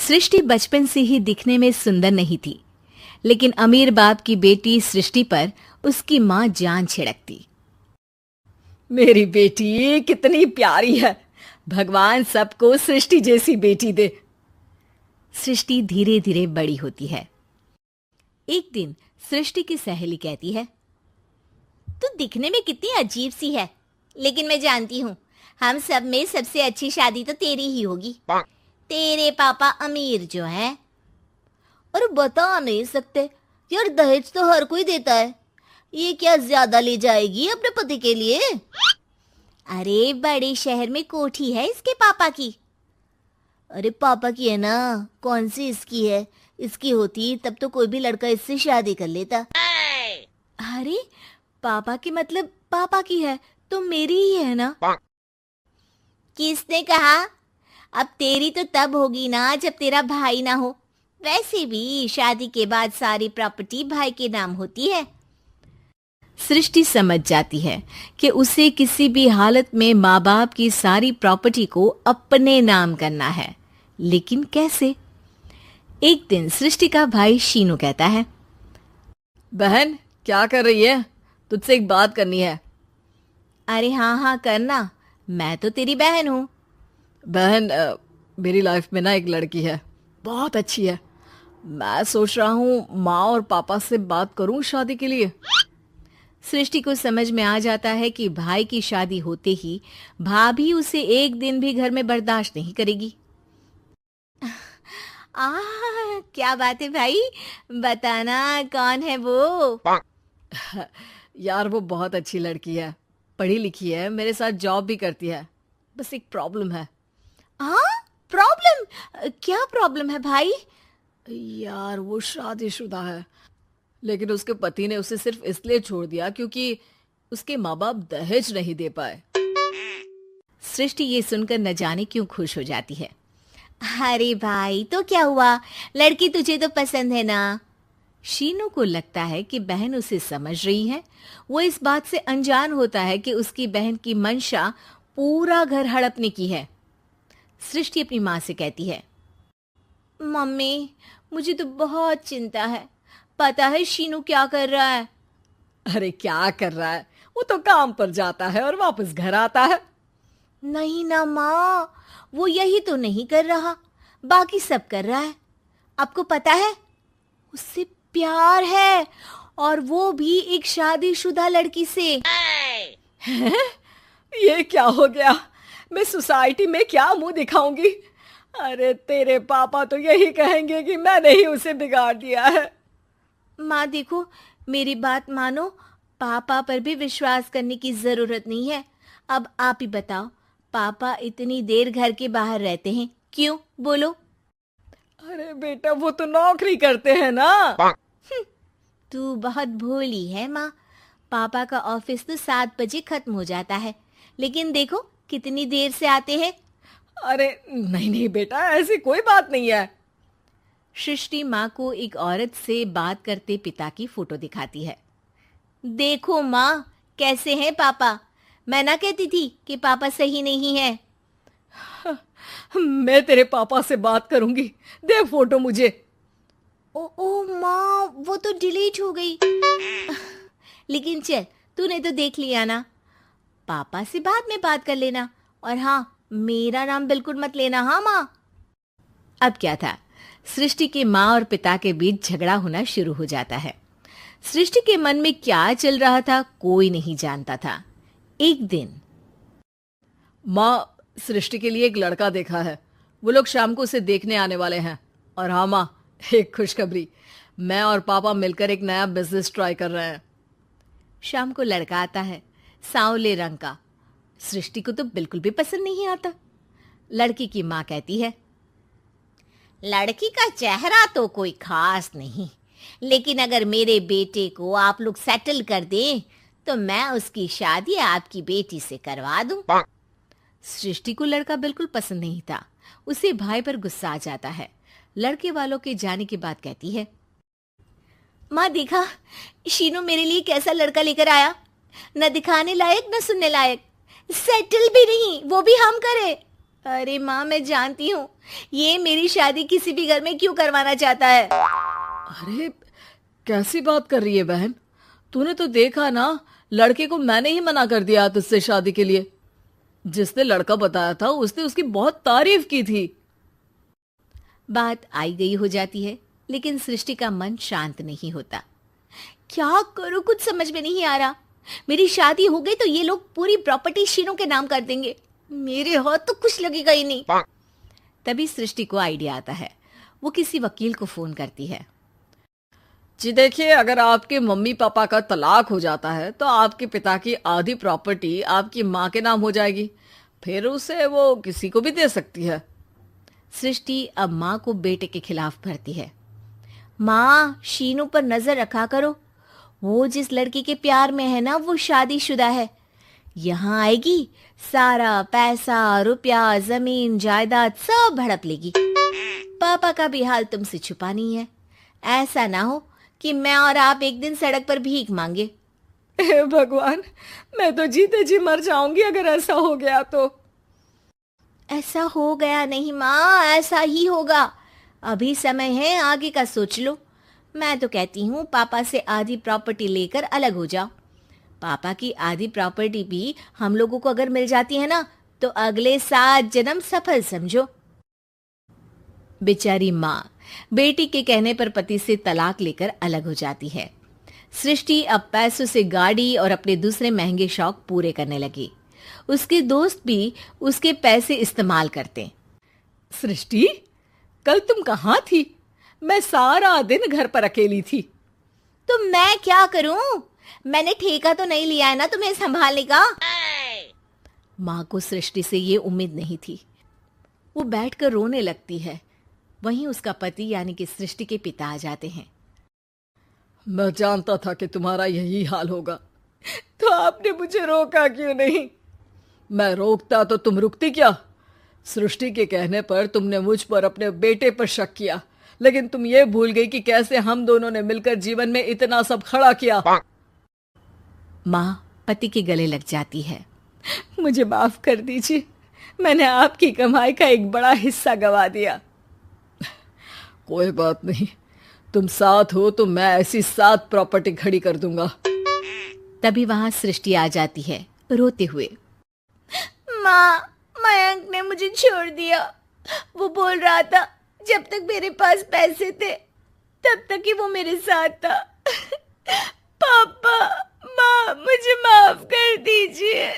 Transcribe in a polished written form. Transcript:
सृष्टि बचपन से ही दिखने में सुंदर नहीं थी, लेकिन अमीर बाप की बेटी सृष्टि पर उसकी माँ जान छिड़कती। मेरी बेटी कितनी प्यारी है, भगवान सबको सृष्टि जैसी बेटी दे। सृष्टि धीरे धीरे बड़ी होती है। एक दिन सृष्टि की सहेली कहती है, तू दिखने में कितनी अजीब सी है, लेकिन मैं जानती हूँ हम सब में सबसे अच्छी शादी तो तेरी ही होगी। तेरे पापा अमीर जो हैं। और बता नहीं सकते यार, दहेज तो हर कोई देता है, ये क्या ज्यादा ले जाएगी अपने पति के लिए? अरे बड़े शहर में कोठी है इसके पापा की। अरे पापा की है ना, कौन सी इसकी है? इसकी होती तब तो कोई भी लड़का इससे शादी कर लेता। अरे पापा की मतलब पापा की है तो मेरी ही है ना? किसने कहा? अब तेरी तो तब होगी ना जब तेरा भाई ना हो। वैसे भी शादी के बाद सारी प्रॉपर्टी भाई के नाम होती है। सृष्टि समझ जाती है कि उसे किसी भी हालत में माँ बाप की सारी प्रॉपर्टी को अपने नाम करना है, लेकिन कैसे? एक दिन सृष्टि का भाई शीनू कहता है, बहन क्या कर रही है? तुझसे एक बात करनी है। अरे हाँ हाँ करना, मैं तो तेरी बहन हूँ। बहन मेरी लाइफ में ना एक लड़की है, बहुत अच्छी है। मैं सोच रहा हूँ माँ और पापा से बात करूँ शादी के लिए। सृष्टि को समझ में आ जाता है कि भाई की शादी होते ही भाभी उसे एक दिन भी घर में बर्दाश्त नहीं करेगी। क्या बात है भाई, बताना कौन है वो? यार वो बहुत अच्छी लड़की है, पढ़ी लिखी है, मेरे साथ जॉब भी करती है। बस एक प्रॉब्लम है। प्रॉब्लम? क्या प्रॉब्लम है भाई? यार वो शादीशुदा है, लेकिन उसके पति ने उसे सिर्फ इसलिए छोड़ दिया क्योंकि उसके माँ बाप दहेज नहीं दे पाए। सृष्टि ये सुनकर न जाने क्यों खुश हो जाती है। अरे भाई तो क्या हुआ, लड़की तुझे तो पसंद है ना? शीनू को लगता है कि बहन उसे समझ रही है। वो इस बात से अनजान होता है कि उसकी बहन की मंशा पूरा घर हड़पने की है। सृष्टि अपनी माँ से कहती है, मम्मी मुझे तो बहुत चिंता है। पता है शीनू क्या कर रहा है? अरे क्या कर रहा है? वो तो काम पर जाता है और वापस घर आता है। नहीं ना माँ, वो यही तो नहीं कर रहा, बाकी सब कर रहा है। आपको पता है उससे प्यार है, और वो भी एक शादीशुदा लड़की से। ये क्या हो गया? मैं सोसाइटी में क्या मुंह दिखाऊंगी? अरे तेरे पापा तो यही कहेंगे कि मैंने ही उसे बिगाड़ दिया है। माँ देखो, मेरी बात मानो, पापा पर भी विश्वास करने की जरूरत नहीं है। अब आप ही बताओ, पापा इतनी देर घर के बाहर रहते हैं क्यों? बोलो। अरे बेटा वो तो नौकरी करते हैं ना। तू बहुत भोली है माँ। पापा का ऑफिस तो 7 बजे खत्म हो जाता है, लेकिन देखो कितनी देर से आते हैं। अरे नहीं नहीं बेटा, ऐसी कोई बात नहीं है। सृष्टि माँ को एक औरत से बात करते पिता की फोटो दिखाती है। देखो माँ, कैसे हैं पापा? मैं ना कहती थी कि पापा सही नहीं है। मैं तेरे पापा से बात करूंगी, दे फोटो मुझे। ओ माँ, वो तो डिलीट हो गई। लेकिन चल, तूने तो देख लिया ना। पापा से बाद में बात कर लेना, और हाँ, मेरा नाम बिल्कुल मत लेना। हाँ माँ। अब क्या था, सृष्टि के माँ और पिता के बीच झगड़ा होना शुरू हो जाता है। सृष्टि के मन में क्या चल रहा था कोई नहीं जानता था। एक दिन, माँ सृष्टि के लिए एक लड़का देखा है, वो लोग शाम को उसे देखने आने वाले हैं। और हाँ माँ, एक खुशखबरी, मैं और पापा मिलकर एक नया बिजनेस ट्राई कर रहे हैं। शाम को लड़का आता है, सांवले रंग का। सृष्टि को तो बिल्कुल भी पसंद नहीं आता। लड़की की माँ कहती है, लड़की का चेहरा तो कोई खास नहीं, लेकिन अगर मेरे बेटे को आप लोग सेटल कर दें तो मैं उसकी शादी आपकी बेटी से करवा दूं। सृष्टि को लड़का बिल्कुल पसंद नहीं था। उसे भाई पर गुस्सा आ जाता है। लड़के वालों के जाने के बाद कहती है, माँ देखा, शीनू मेरे लिए कैसा लड़का लेकर आया, न दिखाने लायक न सुनने लायक, सेटल भी नहीं, वो भी हम करे। अरे माँ, मैं जानती हूँ ये मेरी शादी किसी भी घर में क्यों करवाना चाहता है। अरे कैसी बात कर रही है बहन? तूने तो देखा ना, लड़के को मैंने ही मना कर दिया तुझसे शादी के लिए। जिसने लड़का बताया था उसने उसकी बहुत तारीफ की थी। बात आई गई हो जाती है, लेकिन सृष्टि का मन शांत नहीं होता। क्या करूं, कुछ समझ में नहीं आ रहा। मेरी शादी हो गई तो ये लोग पूरी प्रॉपर्टी शीनू के नाम कर देंगे, मेरे हाथ तो कुछ लगेगा ही नहीं। तभी सृष्टि को आइडिया आता है। वो किसी वकील को फोन करती है। जी देखिए, अगर आपके मम्मी पापा का तलाक हो जाता है तो आपके पिता की आधी प्रॉपर्टी आपकी माँ के नाम हो जाएगी, फिर उसे वो किसी को भी दे सकती है। सृष्टि अब माँ को बेटे के खिलाफ भरती है। माँ, शीनू पर नजर रखा करो, वो जिस लड़की के प्यार में है ना वो शादीशुदा है। यहाँ आएगी, सारा पैसा रुपया जमीन जायदाद सब हड़प लेगी। पापा का भी हाल तुमसे छुपा नहीं है। ऐसा ना हो कि मैं और आप एक दिन सड़क पर भीख मांगे। हे भगवान, मैं तो जीते जी मर जाऊंगी अगर ऐसा हो गया तो। ऐसा हो गया नहीं माँ, ऐसा ही होगा। अभी समय है, आगे का सोच लो। मैं तो कहती हूँ पापा से आधी प्रॉपर्टी लेकर अलग हो जाओ। पापा की आधी प्रॉपर्टी भी हम लोगों को अगर मिल जाती है ना तो अगले 7 जन्म सफल समझो। बेचारी माँ बेटी के कहने पर पति से तलाक लेकर अलग हो जाती है। सृष्टि अब पैसों से गाड़ी और अपने दूसरे महंगे शौक पूरे करने लगी। उसके दोस्त भी उसके पैसे इस्तेमाल करते। सृष्टि, कल तुम कहाँ थी? मैं सारा दिन घर पर अकेली थी। तो मैं क्या करूं? मैंने ठेका तो नहीं लिया है ना तुम्हें संभालने का। माँ को सृष्टि से ये उम्मीद नहीं थी। वो बैठकर रोने लगती है। वहीं उसका पति यानी कि सृष्टि के पिता आ जाते हैं। मैं जानता था कि तुम्हारा यही हाल होगा, तो आपने मुझे रोका क्यों नहीं? मैं रोकता तो तुम रुकती क्या? सृष्टि के कहने पर तुमने मुझ पर अपने बेटे पर शक किया, लेकिन तुम ये भूल गई कि कैसे हम दोनों ने मिलकर जीवन में इतना सब खड़ा किया। माँ पति के गले लग जाती है। मुझे माफ कर दीजिए, मैंने आपकी कमाई का एक बड़ा हिस्सा गवा दिया। कोई बात नहीं, तुम साथ हो तो मैं ऐसी 7 प्रॉपर्टी खड़ी कर दूंगा। तभी वहां सृष्टि आ जाती है रोते हुए। माँ, मयंक ने मुझे छोड़ दिया। वो बोल रहा था जब तक मेरे पास पैसे थे तब तक ही वो मेरे साथ था। पापा, माँ, मुझे माफ कर दीजिए।